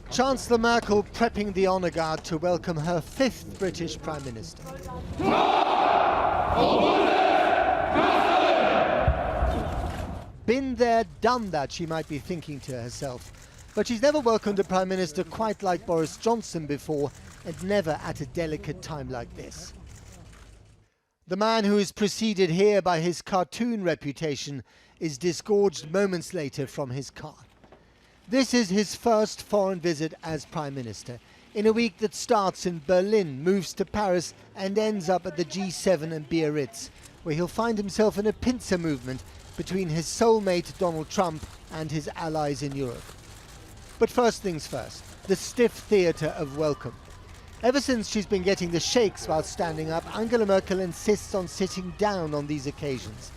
Chancellor Merkel prepping the honour guard to welcome her fifth British Prime Minister. Been there, done that, she might be thinking to herself. But she's never welcomed a Prime Minister quite like Boris Johnson before, and never at a delicate time like this. The man who is preceded here by his cartoon reputation is disgorged moments later from his car. This is his first foreign visit as Prime Minister, in a week that starts in Berlin, moves to Paris and ends up at the G7 and Biarritz, where he'll find himself in a pincer movement between his soulmate Donald Trump and his allies in Europe. But first things first, the stiff theatre of welcome. Ever since she's been getting the shakes while standing up, Angela Merkel insists on sitting down on these occasions.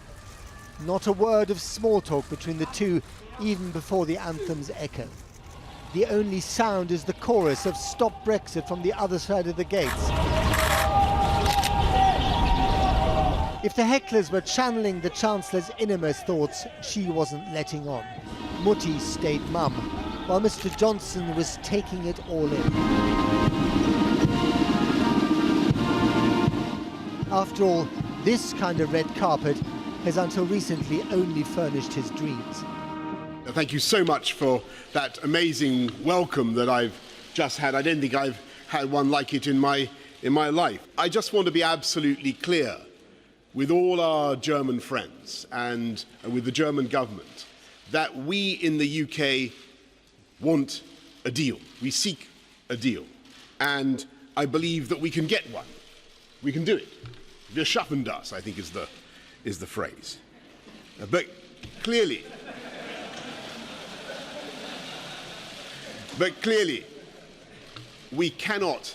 Not a word of small talk between the two, even before the anthems echo. The only sound is the chorus of Stop Brexit from the other side of the gates. If the hecklers were channeling the Chancellor's innermost thoughts, she wasn't letting on. Mutti stayed mum, while Mr. Johnson was taking it all in. After all, this kind of red carpet has until recently only furnished his dreams. Thank you so much for that amazing welcome that I've just had. I don't think I've had one like it in my life. I just want to be absolutely clear with all our German friends and with the German government that we in the UK want a deal. We seek a deal. And I believe that we can get one. We can do it. Wir schaffen das, I think is the phrase. But clearly, we cannot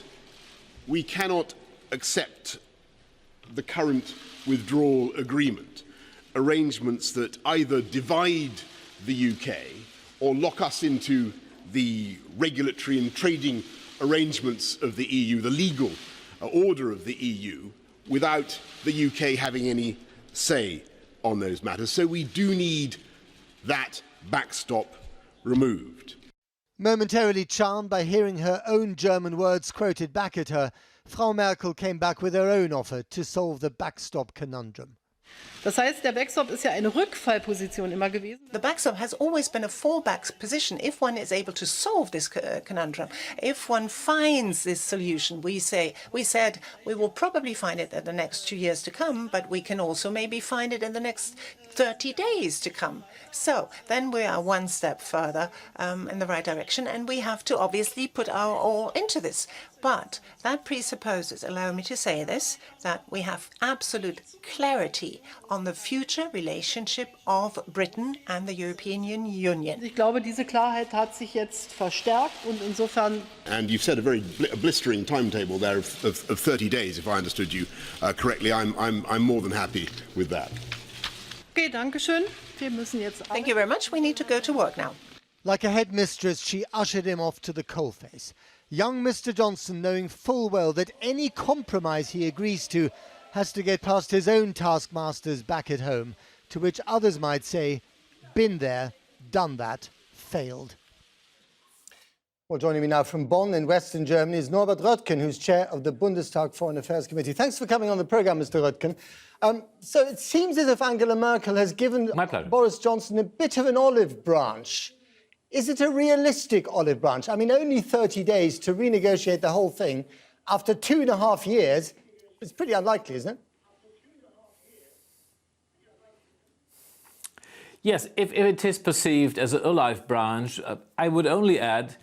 accept the current withdrawal agreement, arrangements that either divide the UK or lock us into the regulatory and trading arrangements of the EU, the legal order of the EU, without the UK having any say on those matters. So we do need that backstop removed. Momentarily charmed by hearing her own German words quoted back at her, Frau Merkel came back with her own offer to solve the backstop conundrum. Das heißt, der Backstop ist ja eine Rückfallposition immer gewesen. The backstop has always been a fallback position if one is able to solve this conundrum. If one finds this solution, we said we will probably find it in the next 2 years to come, but we can also maybe find it in the next 30 days to come. So then we are one step further in the right direction, and we have to obviously put our all into this. But that presupposes, allow me to say this, that we have absolute clarity on the future relationship of Britain and the European Union. Ich glaube, diese Klarheit hat sich jetzt verstärkt und insofern. And you've said a very blistering timetable there of 30 days, if I understood you correctly. I'm more than happy with that. Okay, danke schön. Wir müssen jetzt. Thank you very much. We need to go to work now. Like a headmistress, she ushered him off to the coalface. Young Mr. Johnson knowing full well that any compromise he agrees to has to get past his own taskmasters back at home, to which others might say, been there, done that, failed. Well, joining me now from Bonn in Western Germany is Norbert Röttgen, who's chair of the Bundestag Foreign Affairs Committee. Thanks for coming on the programme, Mr. Röttgen. So it seems as if Angela Merkel has given Boris Johnson a bit of an olive branch. Is it a realistic olive branch? I mean, only 30 days to renegotiate the whole thing after 2.5 years. It's pretty unlikely, isn't it? Yes, if it is perceived as an olive branch, I would only add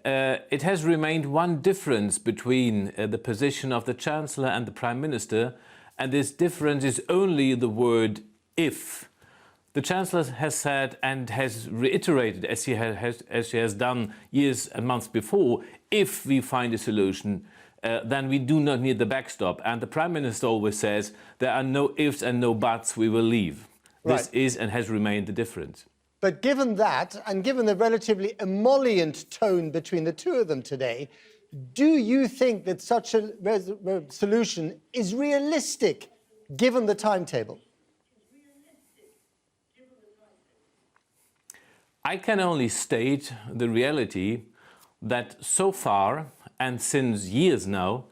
it has remained one difference between the position of the Chancellor and the Prime Minister, and this difference is only the word if. The Chancellor has said and has reiterated, as she has done years and months before, if we find a solution, then we do not need the backstop. And the Prime Minister always says there are no ifs and no buts, we will leave. Right. This is and has remained the difference. But given that, and given the relatively emollient tone between the two of them today, do you think that such a solution is realistic, given the timetable? I can only state the reality. that so far, and since years now,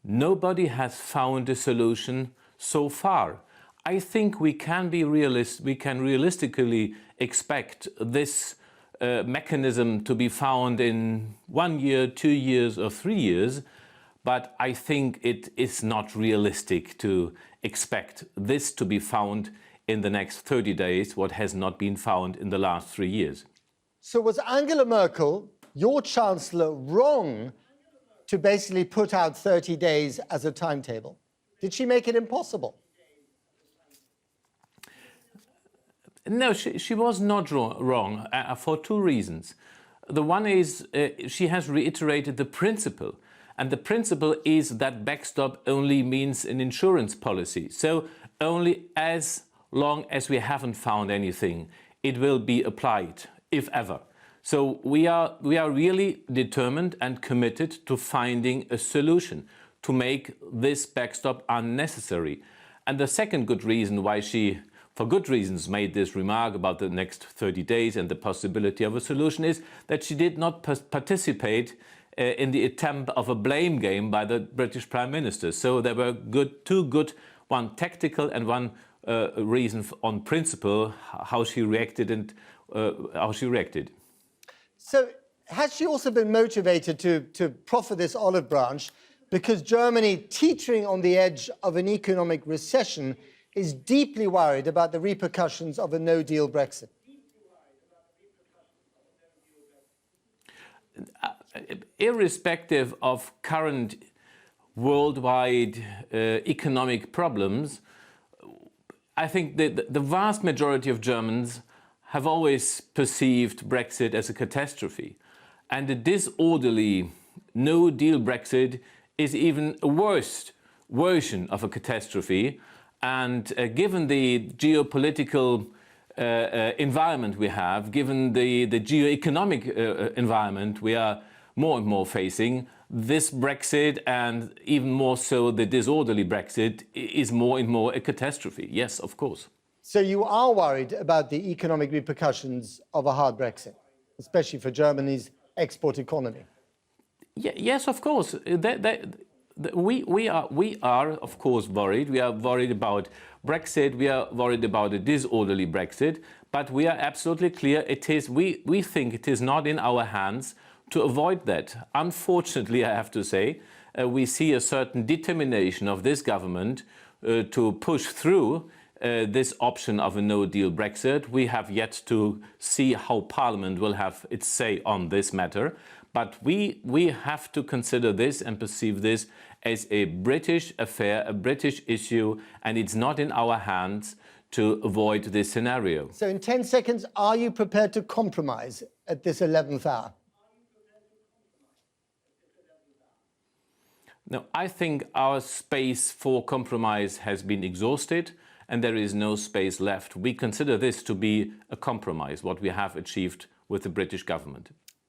nobody has found a solution so far. I think we can realistically expect this mechanism to be found in 1 year, 2 years or 3 years, but I think it is not realistic to expect this to be found in the next 30 days, what has not been found in the last 3 years. So was Angela Merkel, your chancellor, wrong to basically put out 30 days as a timetable? Did she make it impossible? No, she was not wrong for 2 reasons. The one is she has reiterated the principle, and the principle is that backstop only means an insurance policy. So only as long as we haven't found anything, it will be applied, if ever. So we are really determined and committed to finding a solution to make this backstop unnecessary. And the second good reason why she, for good reasons, made this remark about the next 30 days and the possibility of a solution is that she did not participate in the attempt of a blame game by the British Prime Minister. So there were two good, one tactical and one reason on principle, how she reacted. So has she also been motivated to proffer this olive branch because Germany, teetering on the edge of an economic recession, is deeply worried about the repercussions of a no-deal Brexit? Irrespective of current worldwide economic problems, I think that the vast majority of Germans have always perceived Brexit as a catastrophe. And a disorderly no-deal Brexit is even a worse version of a catastrophe. And given the geopolitical environment we have, given the geo-economic environment we are more and more facing, this Brexit, and even more so the disorderly Brexit, is more and more a catastrophe. Yes, of course. So you are worried about the economic repercussions of a hard Brexit, especially for Germany's export economy? Yes, of course. We are, of course, worried. We are worried about Brexit. We are worried about a disorderly Brexit. But we are absolutely clear. We think it is not in our hands to avoid that. Unfortunately, I have to say, we see a certain determination of this government to push through this option of a no-deal Brexit. We have yet to see how Parliament will have its say on this matter. But we have to consider this and perceive this as a British affair, a British issue, and it's not in our hands to avoid this scenario. So in 10 seconds, are you prepared to compromise at this 11th hour? No, I think our space for compromise has been exhausted and there is no space left. We consider this to be a compromise, what we have achieved with the British government.